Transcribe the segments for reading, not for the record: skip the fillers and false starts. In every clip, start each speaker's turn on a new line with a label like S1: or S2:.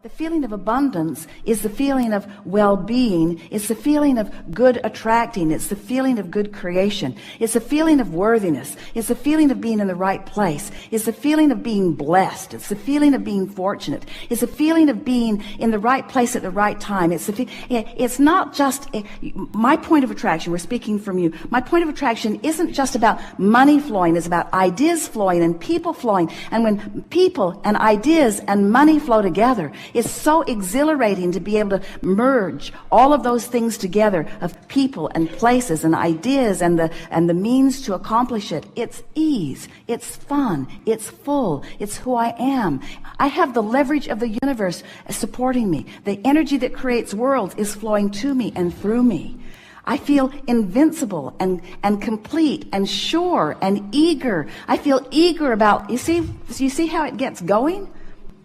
S1: The feeling of abundance is the feeling of well-being. It's the feeling of good attracting. It's the feeling of good creation. It's the feeling of worthiness. It's the feeling of being in the right place. It's the feeling of being blessed. It's the feeling of being fortunate. It's the feeling of being in the right place at the right time. It's not just my point of attraction. We're speaking from you. My point of attraction isn't just about money flowing. It's about ideas flowing and people flowing. And when people and ideas and money flow together, it's so exhilarating to be able to merge all of those things together of people and places and ideas and the means to accomplish it. It's ease. It's fun. It's full. It's who I am. I have the leverage of the universe supporting me. The energy that creates worlds is flowing to me and through me. I feel invincible and complete and sure and eager. I feel eager about, you see how it gets going?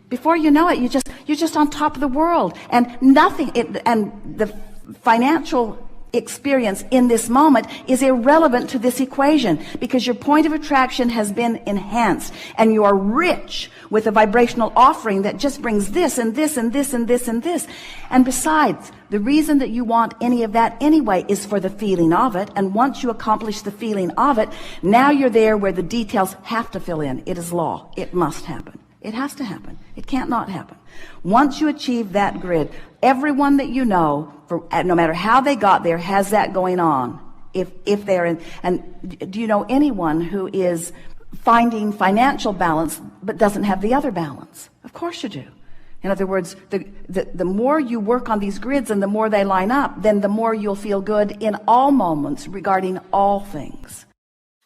S1: Before you know it, you're just on top of the world, and and the financial experience in this moment is irrelevant to this equation, because your point of attraction has been enhanced and you are rich with a vibrational offering that just brings this and this and this and this and this. And besides, the reason that you want any of that anyway is for the feeling of it. And once you accomplish the feeling of it, now you're there where the details have to fill in. It is law. It must happen. It has to happen. It can't not happen. Once you achieve that grid, everyone that you know, no matter how they got there, has that going on. If they're in, and do you know anyone who is finding financial balance but doesn't have the other balance? Of course you do. In other words, the more you work on these grids and the more they line up, then the more you'll feel good in all moments regarding all things.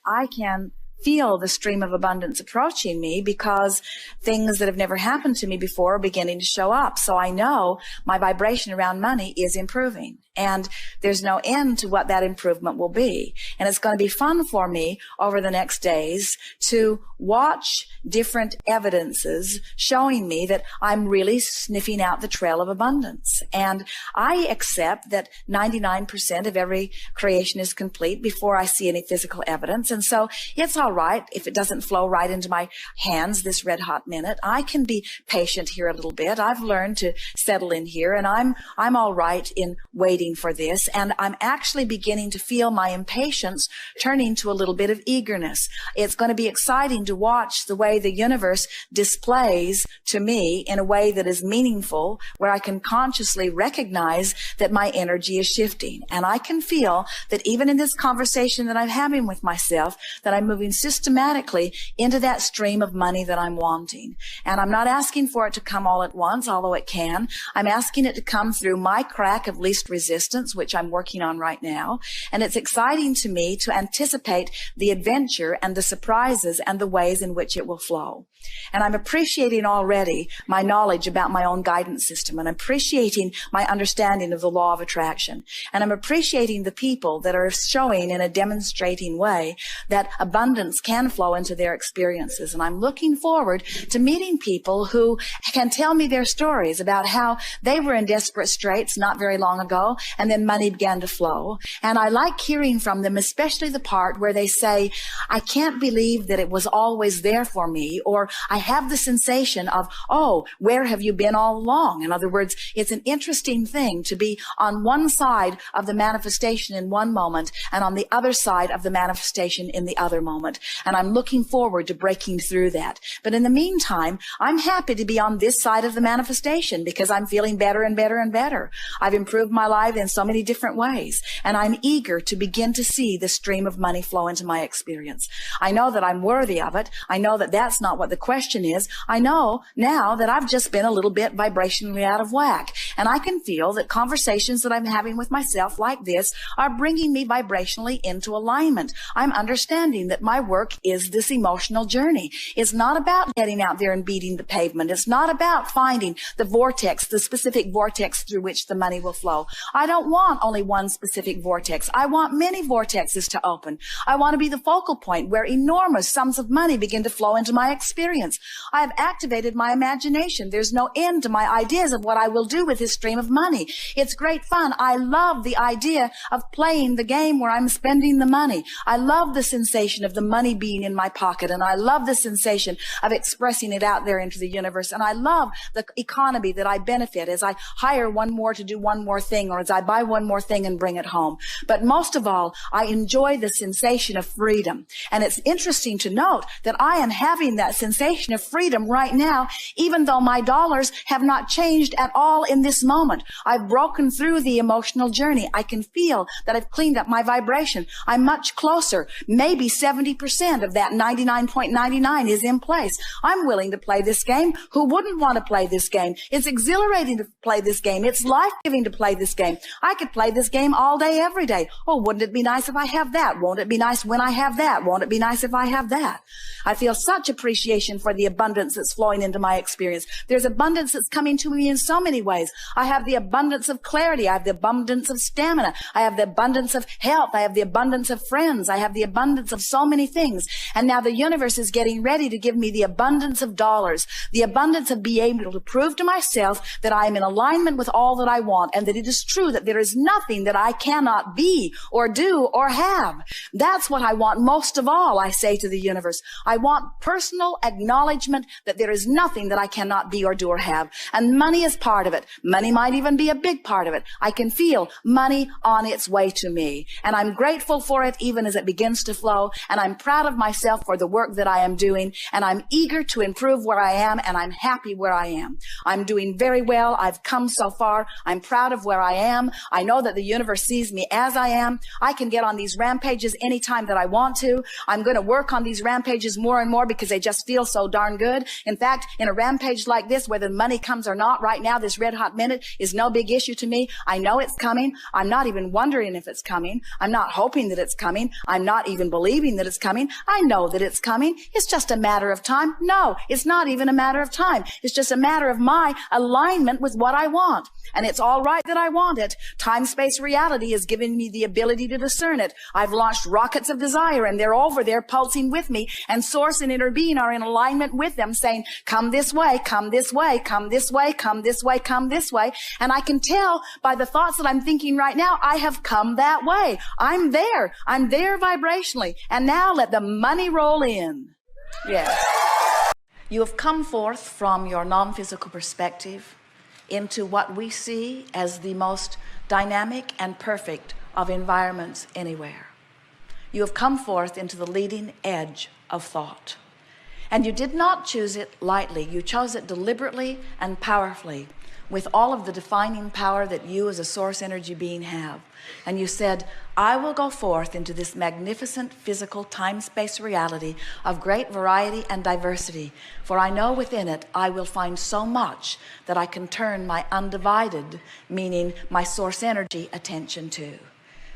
S1: I can feel the stream of abundance approaching me because things that have never happened to me before are beginning to show up. So I know my vibration around money is improving, and there's no end to what that improvement will be. And it's going to be fun for me over the next days to watch different evidences showing me that I'm really sniffing out the trail of abundance. And I accept that 99% of every creation is complete before I see any physical evidence. And so it's all right if it doesn't flow right into my hands this red hot minute. I can be patient here a little bit. I've learned to settle in here, and I'm all right in waiting for this. And I'm actually beginning to feel my impatience turning to a little bit of eagerness. It's going to be exciting to watch the way the universe displays to me in a way that is meaningful, where I can consciously recognize that my energy is shifting. And I can feel that even in this conversation that I'm having with myself, that I'm moving systematically into that stream of money that I'm wanting. And I'm not asking for it to come all at once, although it can. I'm asking it to come through my crack of least resistance, which I'm working on right now. And it's exciting to me to anticipate the adventure and the surprises and the ways in which it will flow. And I'm appreciating already my knowledge about my own guidance system, and appreciating my understanding of the law of attraction. And I'm appreciating the people that are showing in a demonstrating way that abundance can flow into their experiences. And I'm looking forward to meeting people who can tell me their stories about how they were in desperate straits not very long ago, and then money began to flow. And I like hearing from them, especially the part where they say, I can't believe that it was always there for me, or I have the sensation of, oh, where have you been all along? In other words, it's an interesting thing to be on one side of the manifestation in one moment and on the other side of the manifestation in the other moment. And I'm looking forward to breaking through that. But in the meantime, I'm happy to be on this side of the manifestation because I'm feeling better and better and better. I've improved my life in so many different ways, and I'm eager to begin to see the stream of money flow into my experience. I know that I'm worthy of it. I know that that's not what the question is. I know now that I've just been a little bit vibrationally out of whack, and I can feel that conversations that I'm having with myself like this are bringing me vibrationally into alignment. I'm understanding that my work is this emotional journey. It's not about getting out there and beating the pavement. It's not about finding the vortex, the specific vortex through which the money will flow. I don't want only one specific vortex. I want many vortexes to open. I want to be the focal point where enormous sums of money begin to flow into my experience. I have activated my imagination. There's no end to my ideas of what I will do with this this stream of money. It's great fun. I love the idea of playing the game where I'm spending the money. I love the sensation of the money being in my pocket, and I love the sensation of expressing it out there into the universe. And I love the economy that I benefit as I hire one more to do one more thing, or as I buy one more thing and bring it home. But most of all, I enjoy the sensation of freedom. And it's interesting to note that I am having that sensation of freedom right now, even though my dollars have not changed at all in this moment. I've broken through the emotional journey. I can feel that I've cleaned up my vibration. I'm much closer. Maybe 70% of that 99.99 is in place. I'm willing to play this game. Who wouldn't want to play this game? It's exhilarating to play this game. It's life-giving to play this game. I could play this game all day, every day. Oh, wouldn't it be nice if I have that? Won't it be nice when I have that? Won't it be nice if I have that? I feel such appreciation for the abundance that's flowing into my experience. There's abundance that's coming to me in so many ways. I have the abundance of clarity. I have the abundance of stamina. I have the abundance of health. I have the abundance of friends. I have the abundance of so many things. And now the universe is getting ready to give me the abundance of dollars, the abundance of being able to prove to myself that I am in alignment with all that I want, and that it is true that there is nothing that I cannot be or do or have. That's what I want most of all, I say to the universe. I want personal acknowledgement that there is nothing that I cannot be or do or have. And money is part of it. Money might even be a big part of it. I can feel money on its way to me. And I'm grateful for it even as it begins to flow. And I'm proud of myself for the work that I am doing. And I'm eager to improve where I am. And I'm happy where I am. I'm doing very well. I've come so far. I'm proud of where I am. I know that the universe sees me as I am. I can get on these rampages anytime that I want to. I'm going to work on these rampages more and more because they just feel so darn good. In fact, in a rampage like this, whether money comes or not, right now, this red hot minute is no big issue to me. I know it's coming. I'm not even wondering if it's coming. I'm not hoping that it's coming. I'm not even believing that it's coming. I know that it's coming. It's just a matter of time. No, it's not even a matter of time. It's just a matter of my alignment with what I want. And it's all right that I want it. Time-space reality is giving me the ability to discern it. I've launched rockets of desire, and they're over there pulsing with me, and source and inner being are in alignment with them, saying, come this way, come this way, come this way, come this way, come this way. And I can tell by the thoughts that I'm thinking right now, I have come that way. I'm there. I'm there vibrationally. And now let the money roll in. Yes. You have come forth from your non-physical perspective into what we see as the most dynamic and perfect of environments anywhere. You have come forth into the leading edge of thought. And you did not choose it lightly. You chose it deliberately and powerfully, with all of the defining power that you as a source energy being have. And you said, I will go forth into this magnificent physical time-space reality of great variety and diversity, for I know within it I will find so much that I can turn my undivided, meaning my source energy, attention to.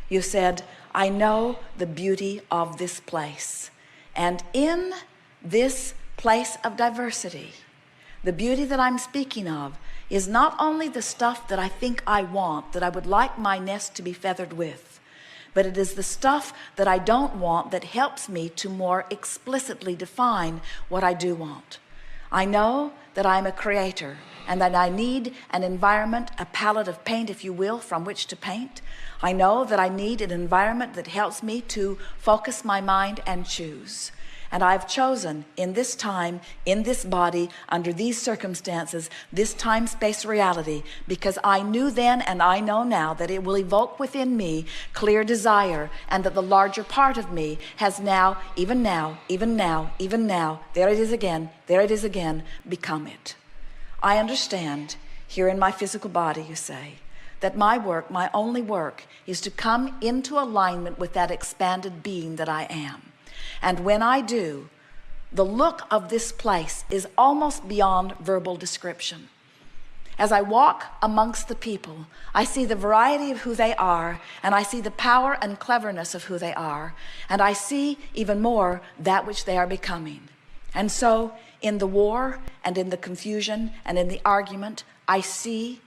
S1: You said, I know the beauty of this place. And in this place of diversity, the beauty that I'm speaking of is not only the stuff that I think I want, that I would like my nest to be feathered with, but it is the stuff that I don't want that helps me to more explicitly define what I do want. I know that I'm a creator and that I need an environment, a palette of paint, if you will, from which to paint. I know that I need an environment that helps me to focus my mind and choose. And I've chosen in this time, in this body, under these circumstances, this time-space reality, because I knew then and I know now that it will evoke within me clear desire, and that the larger part of me has now, even now, there it is again, become it. I understand, here in my physical body, you say, that my work, my only work, is to come into alignment with that expanded being that I am. And when I do, the look of this place is almost beyond verbal description. As I walk amongst the people, I see the variety of who they are, and I see the power and cleverness of who they are, and I see even more that which they are becoming. And so in the war and in the confusion and in the argument, I see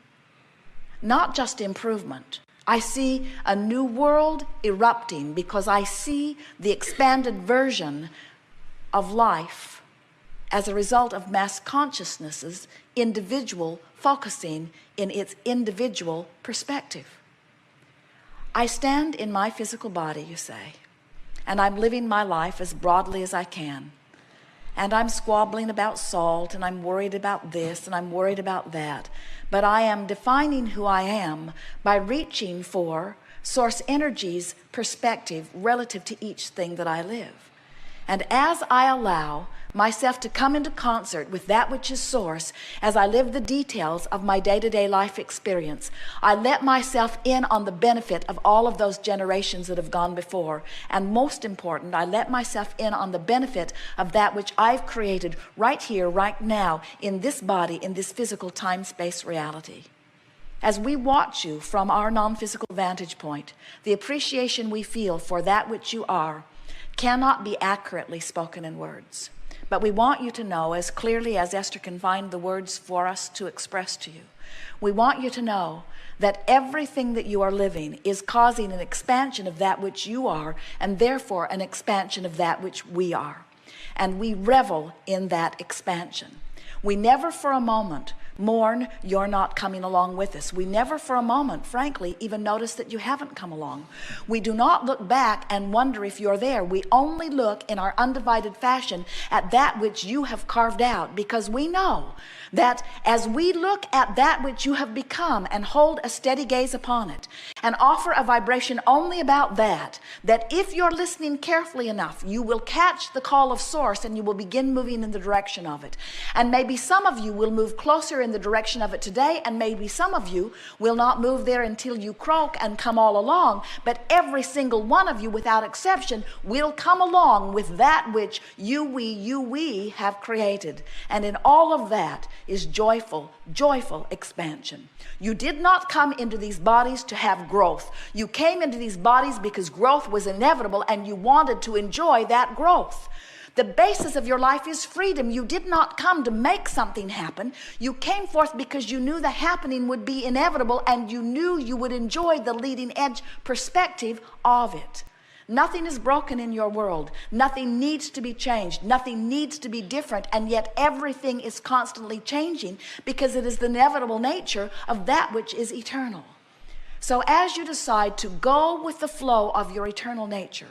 S1: not just improvement. I see a new world erupting, because I see the expanded version of life as a result of mass consciousness's individual focusing in its individual perspective. I stand in my physical body, you say, and I'm living my life as broadly as I can. And I'm squabbling about salt, and I'm worried about this, and I'm worried about that. But I am defining who I am by reaching for source energy's perspective relative to each thing that I live. And as I allow myself to come into concert with that which is source, as I live the details of my day-to-day life experience, I let myself in on the benefit of all of those generations that have gone before. And most important, I let myself in on the benefit of that which I've created right here, right now, in this body, in this physical time-space reality. As we watch you from our non-physical vantage point, the appreciation we feel for that which you are cannot be accurately spoken in words. But we want you to know, as clearly as Esther can find the words for us to express to you, we want you to know that everything that you are living is causing an expansion of that which you are, and therefore an expansion of that which we are. And we revel in that expansion. We never for a moment mourn you're not coming along with us. We never for a moment, frankly, even notice that you haven't come along. We do not look back and wonder if you're there. We only look in our undivided fashion at that which you have carved out, because we know that as we look at that which you have become and hold a steady gaze upon it and offer a vibration only about that, that if you're listening carefully enough, you will catch the call of source and you will begin moving in the direction of it. And maybe some of you will move closer in the direction of it today, and maybe some of you will not move there until you croak and come all along, but every single one of you without exception will come along with that which we have created. And in all of that is joyful expansion. You did not come into these bodies to have growth. You came into these bodies because growth was inevitable and you wanted to enjoy that growth. The basis of your life is freedom. You did not come to make something happen. You came forth because you knew the happening would be inevitable and you knew you would enjoy the leading edge perspective of it. Nothing is broken in your world. Nothing needs to be changed. Nothing needs to be different. And yet everything is constantly changing because it is the inevitable nature of that which is eternal. So as you decide to go with the flow of your eternal nature,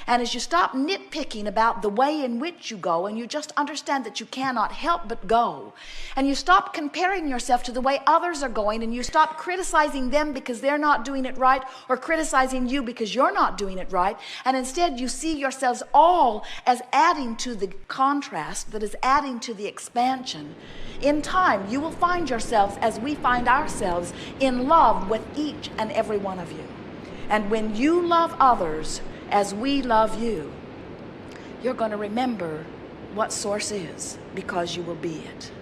S1: and as you stop nitpicking about the way in which you go, and you just understand that you cannot help but go, and you stop comparing yourself to the way others are going, and you stop criticizing them because they're not doing it right, or criticizing you because you're not doing it right, and instead you see yourselves all as adding to the contrast that is adding to the expansion, in time you will find yourselves, as we find ourselves, in love with each and every one of you. And when you love others as we love you, you're going to remember what source is, because you will be it.